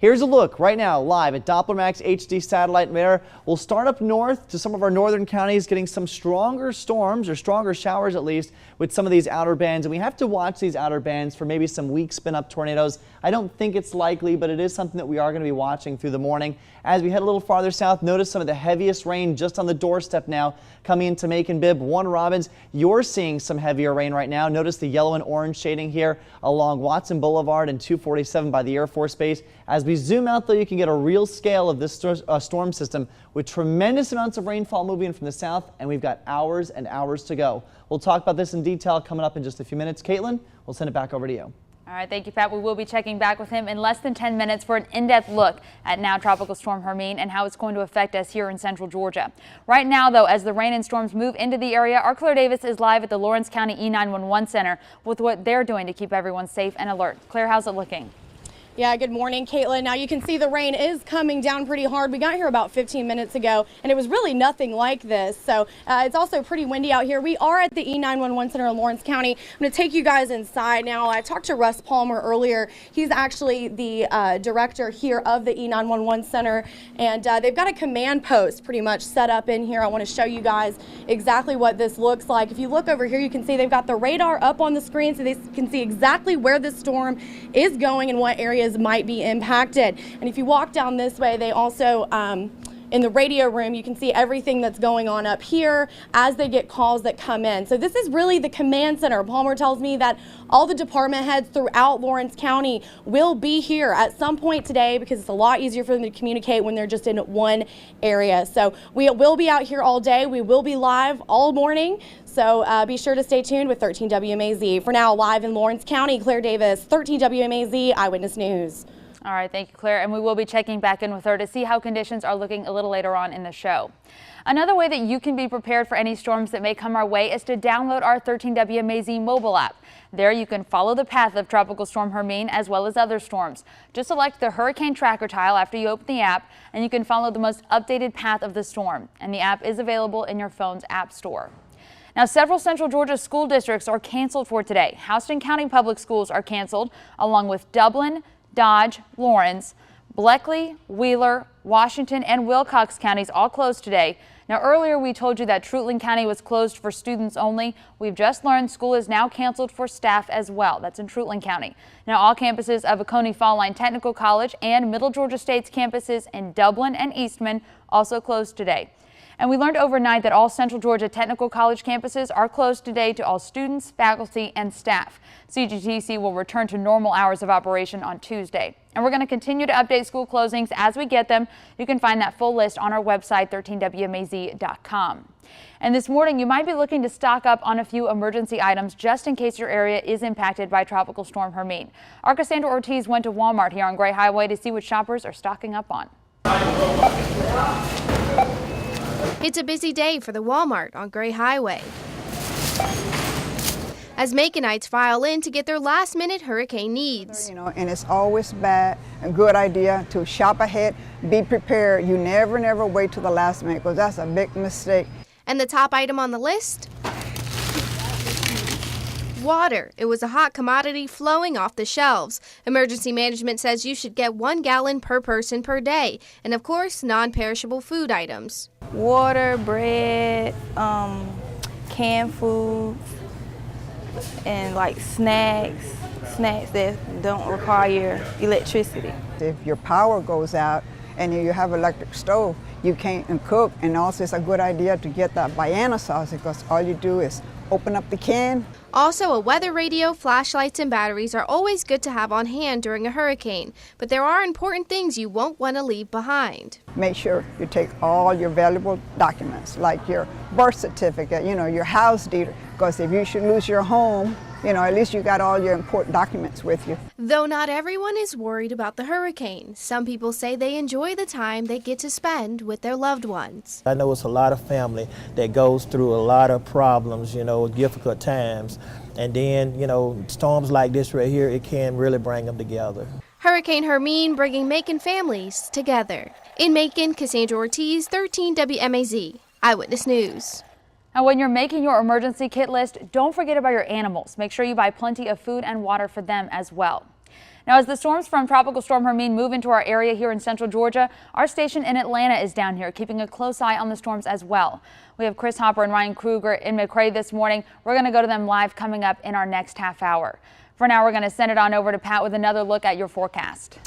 Here's a look right now live at Doppler Max HD satellite radar. We'll start up north to some of our northern counties, getting some stronger storms, or stronger showers at least, with some of these outer bands. And we have to watch these outer bands for maybe some weak spin up tornadoes. I don't think it's likely, but it is something that we are going to be watching through the morning. As we head a little farther south, notice some of the heaviest rain just on the doorstep now coming into Macon, Bibb, Warner Robins. You're seeing some heavier rain right now. Notice the yellow and orange shading here along Watson Boulevard and 247 by the Air Force Base. As we zoom out, though, you can get a real scale of this storm system with tremendous amounts of rainfall moving from the south, and we've got hours and hours to go. We'll talk about this in detail coming up in just a few minutes. Caitlin, we'll send it back over to you. All right, thank you, Pat. We will be checking back with him in less than 10 minutes for an in-depth look at now Tropical Storm Hermine and how it's going to affect us here in central Georgia. Right now, though, as the rain and storms move into the area, our Claire Davis is live at the Lawrence County E911 Center with what they're doing to keep everyone safe and alert. Claire, how's it looking? Yeah, good morning, Caitlin. Now you can see the rain is coming down pretty hard. We got here about 15 minutes ago, and it was really nothing like this. So it's also pretty windy out here. We are at the E911 Center in Lawrence County. I'm going to take you guys inside now. I talked to Russ Palmer earlier. He's actually the director here of the E911 Center, and they've got a command post pretty much set up in here. I want to show you guys exactly what this looks like. If you look over here, you can see they've got the radar up on the screen so they can see exactly where this storm is going and what areas might be impacted. And if you walk down this way, they also in the radio room, you can see everything that's going on up here as they get calls that come in. So this is really the command center. Palmer tells me that all the department heads throughout Lawrence County will be here at some point today because it's a lot easier for them to communicate when they're just in one area. So we will be out here all day. We will be live all morning. So be sure to stay tuned with 13 WMAZ. For now, live in Lawrence County, Claire Davis, 13 WMAZ Eyewitness News. All right, thank you, Claire. And we will be checking back in with her to see how conditions are looking a little later on in the show. Another way that you can be prepared for any storms that may come our way is to download our 13 WMAZ mobile app. There you can follow the path of Tropical Storm Hermine as well as other storms. Just select the Hurricane Tracker tile after you open the app, and you can follow the most updated path of the storm. And the app is available in your phone's app store. Now, several central Georgia school districts are canceled for today. Houston County Public Schools are canceled, along with Dublin, Dodge, Lawrence, Bleckley, Wheeler, Washington, and Wilcox counties all closed today. Now, earlier we told you that Trutland County was closed for students only. We've just learned school is now canceled for staff as well. That's in Trutland County. Now, all campuses of Oconee Fall Line Technical College and Middle Georgia State's campuses in Dublin and Eastman also closed today. And we learned overnight that all Central Georgia Technical College campuses are closed today to all students, faculty, and staff. CGTC will return to normal hours of operation on Tuesday. And we're going to continue to update school closings as we get them. You can find that full list on our website, 13WMAZ.com. And this morning, you might be looking to stock up on a few emergency items just in case your area is impacted by Tropical Storm Hermine. Our Cassandra Ortiz went to Walmart here on Gray Highway to see what shoppers are stocking up on. It's a busy day for the Walmart on Gray Highway as Maconites file in to get their last-minute hurricane needs. And it's always a good idea to shop ahead, be prepared. You never wait till the last minute because that's a big mistake. And the top item on the list? Water. It was a hot commodity flowing off the shelves. Emergency management says you should get 1 gallon per person per day. And of course, non-perishable food items. Water, bread, canned foods, and like snacks that don't require electricity. If your power goes out and you have electric stove, you can't cook. And also it's a good idea to get that Vienna sauce because all you do is open up the can. Also, a weather radio, flashlights, and batteries are always good to have on hand during a hurricane, but there are important things you won't want to leave behind. Make sure you take all your valuable documents, like your birth certificate, your house deed, because if you should lose your home, at least you got all your important documents with you. Though not everyone is worried about the hurricane, some people say they enjoy the time they get to spend with their loved ones. I know it's a lot of family that goes through a lot of problems, difficult times. And then, storms like this right here, it can really bring them together. Hurricane Hermine bringing Macon families together. In Macon, Cassandra Ortiz, 13 WMAZ, Eyewitness News. Now, when you're making your emergency kit list, don't forget about your animals. Make sure you buy plenty of food and water for them as well. Now, as the storms from Tropical Storm Hermine move into our area here in central Georgia, our station in Atlanta is down here, keeping a close eye on the storms as well. We have Chris Hopper and Ryan Kruger in McRae this morning. We're going to go to them live coming up in our next half hour. For now, we're going to send it on over to Pat with another look at your forecast.